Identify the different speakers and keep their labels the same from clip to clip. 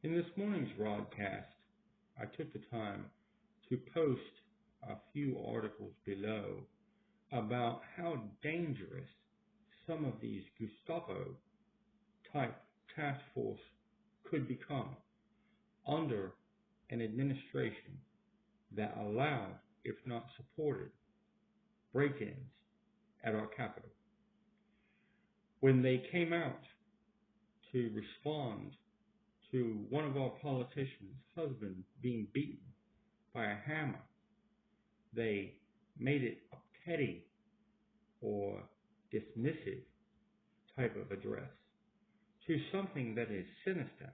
Speaker 1: In this morning's broadcast, I took the time to post a few articles below about how dangerous some of these Gestapo type task force could become under an administration that allowed, if not supported, break-ins at our capital. When they came out to respond to one of our politicians' husband being beaten by a hammer, they made it a petty or dismissive type of address to something that is sinister,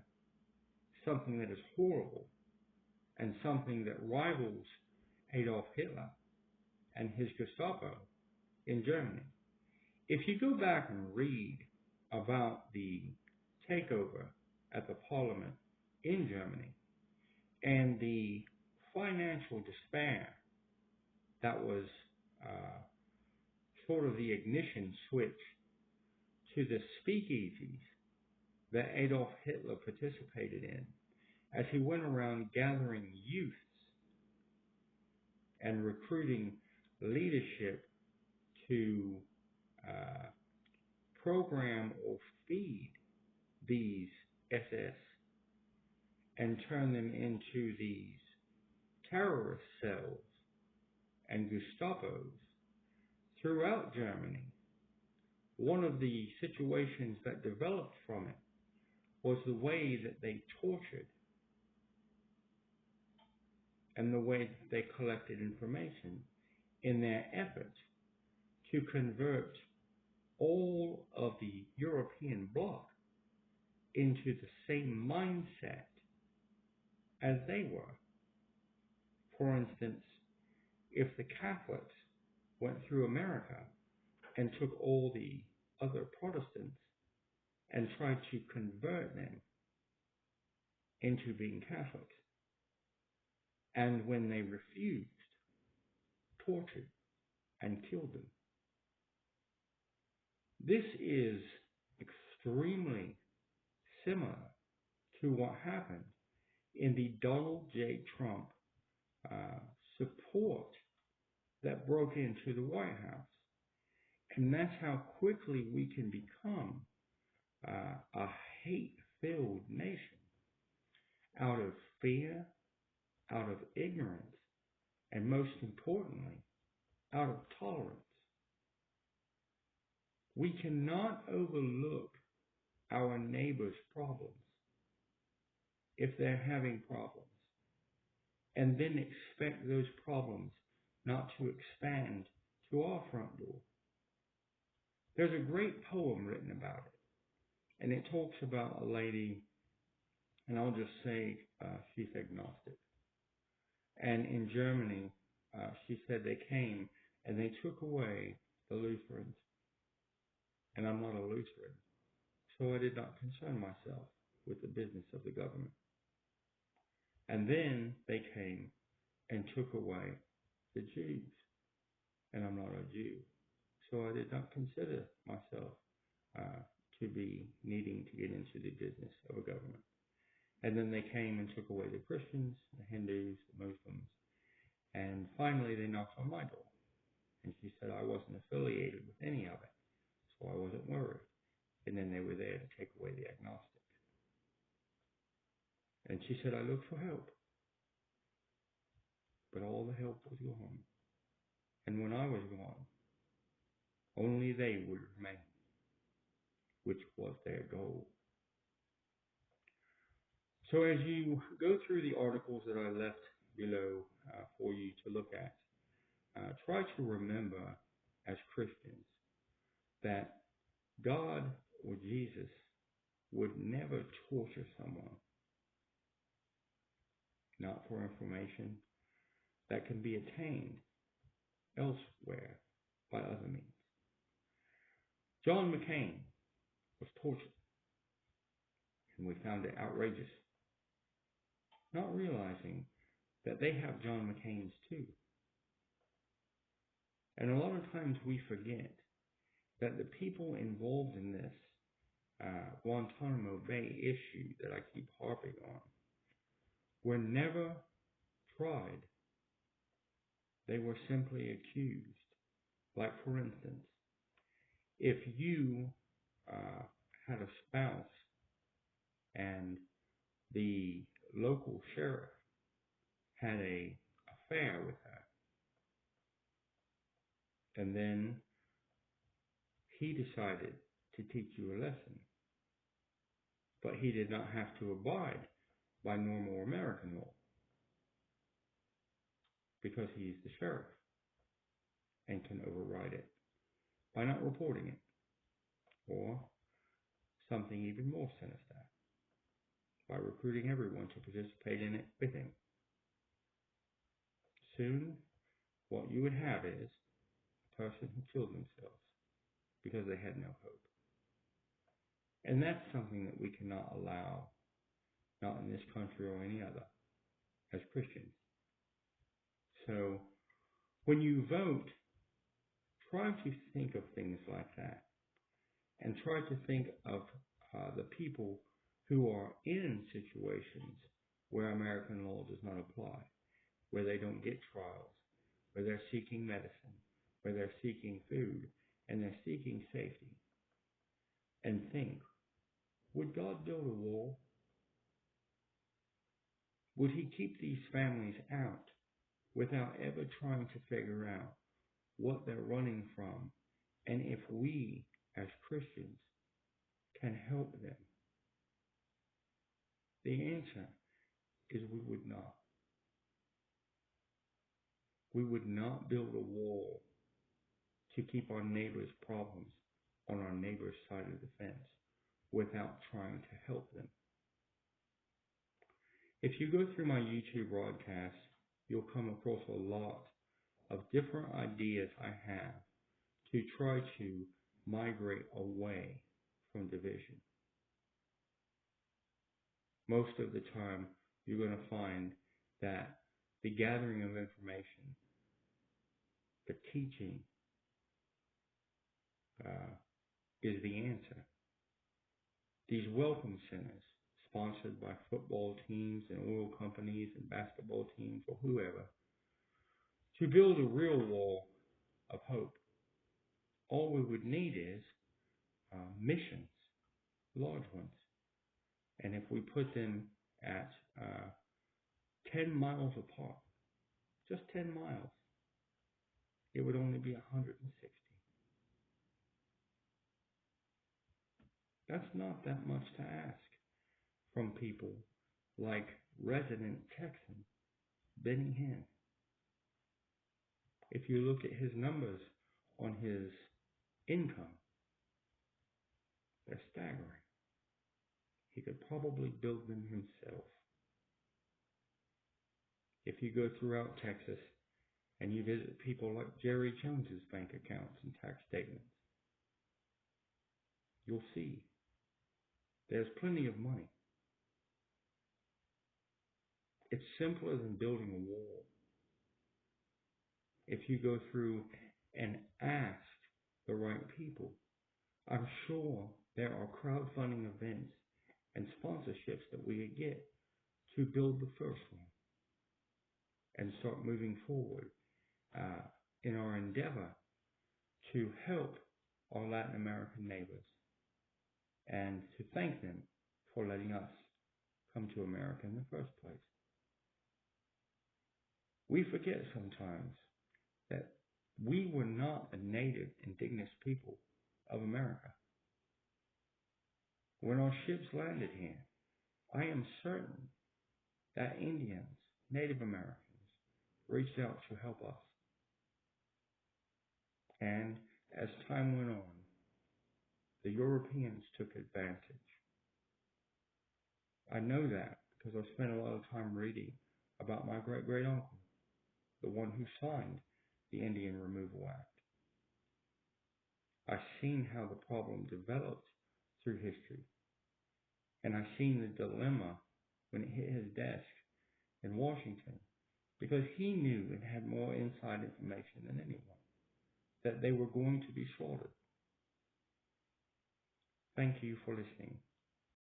Speaker 1: something that is horrible, and something that rivals Adolf Hitler and his Gestapo in Germany. If you go back and read about the takeover at the parliament in Germany and the financial despair that was sort of the ignition switch to the speakeasies that Adolf Hitler participated in as he went around gathering youths and recruiting leadership to program or feed these SS and turn them into these terrorist cells and Gestapos throughout Germany. One of the situations that developed from it was the way that they tortured and the way that they collected information in their effort to convert all of the European bloc into the same mindset as they were. For instance, if the Catholics went through America and took all the other Protestants and tried to convert them into being Catholics, and when they refused, tortured and killed them. This is extremely similar to what happened in the Donald J. Trump support that broke into the White House. And that's how quickly we can become a hate-filled nation out of fear, out of ignorance, and most importantly, out of tolerance. We cannot overlook our neighbor's problems if they're having problems, and then expect those problems not to expand to our front door. There's a great poem written about it, and it talks about a lady, and I'll just say she's agnostic. And in Germany, she said they came and they took away the Lutherans. And I'm not a Lutheran, so I did not concern myself with the business of the government. And then they came and took away the Jews, and I'm not a Jew, so I did not consider myself to be needing to get into the business of a government. And then they came and took away the Christians, the Hindus, the Muslims, and finally they knocked on my door. And she said I wasn't affiliated with any of it, so I wasn't worried. And then they were there to take away the agnostic. And she said I looked for help, but all the help was gone. And when I was gone, only they would remain, which was their goal. So as you go through the articles that I left below for you to look at, try to remember as Christians that God or Jesus would never torture someone, not for information that can be attained elsewhere by other means. John McCain was tortured, and we found it outrageous, not realizing that they have John McCain's too. And a lot of times we forget that the people involved in this Guantanamo Bay issue that I keep harping on were never tried. They were simply accused. Like, for instance, if you had a spouse and the local sheriff had a affair with her, and then he decided to teach you a lesson, but he did not have to abide by normal American law because he's the sheriff and can override it by not reporting it, or something even more sinister, by recruiting everyone to participate in it with him. Soon, what you would have is a person who killed themselves because they had no hope. And that's something that we cannot allow, not in this country or any other, as Christians. So, when you vote, try to think of things like that, and try to think of the people who are in situations where American law does not apply, where they don't get trials, where they're seeking medicine, where they're seeking food, and they're seeking safety. And think, would God build a wall? Would he keep these families out without ever trying to figure out what they're running from, and if we, as Christians, can help them? The answer is we would not. We would not build a wall to keep our neighbor's problems on our neighbor's side of the fence without trying to help them. If you go through my YouTube broadcasts, you'll come across a lot of different ideas I have to try to migrate away from division. Most of the time, you're going to find that the gathering of information, the teaching, is the answer. These welcome centers, sponsored by football teams and oil companies and basketball teams or whoever, to build a real wall of hope. All we would need is missions, large ones. And if we put them at 10 miles apart, just 10 miles, it would only be 160. That's not that much to ask from people like resident Texan Benny Hinn. If you look at his numbers on his income, they're staggering. He could probably build them himself. If you go throughout Texas and you visit people like Jerry Jones's bank accounts and tax statements, you'll see there's plenty of money. It's simpler than building a wall. If you go through and ask the right people, I'm sure there are crowdfunding events and sponsorships that we could get to build the first one and start moving forward in our endeavor to help our Latin American neighbors and to thank them for letting us come to America in the first place. We forget sometimes that we were not the native indigenous people of America. When our ships landed here, I am certain that Indians, Native Americans, reached out to help us. And as time went on, the Europeans took advantage. I know that because I spent a lot of time reading about my great-great-uncle, the one who signed the Indian Removal Act. I've seen how the problem developed through history, and I've seen the dilemma when it hit his desk in Washington, because he knew and had more inside information than anyone that they were going to be slaughtered. Thank you for listening.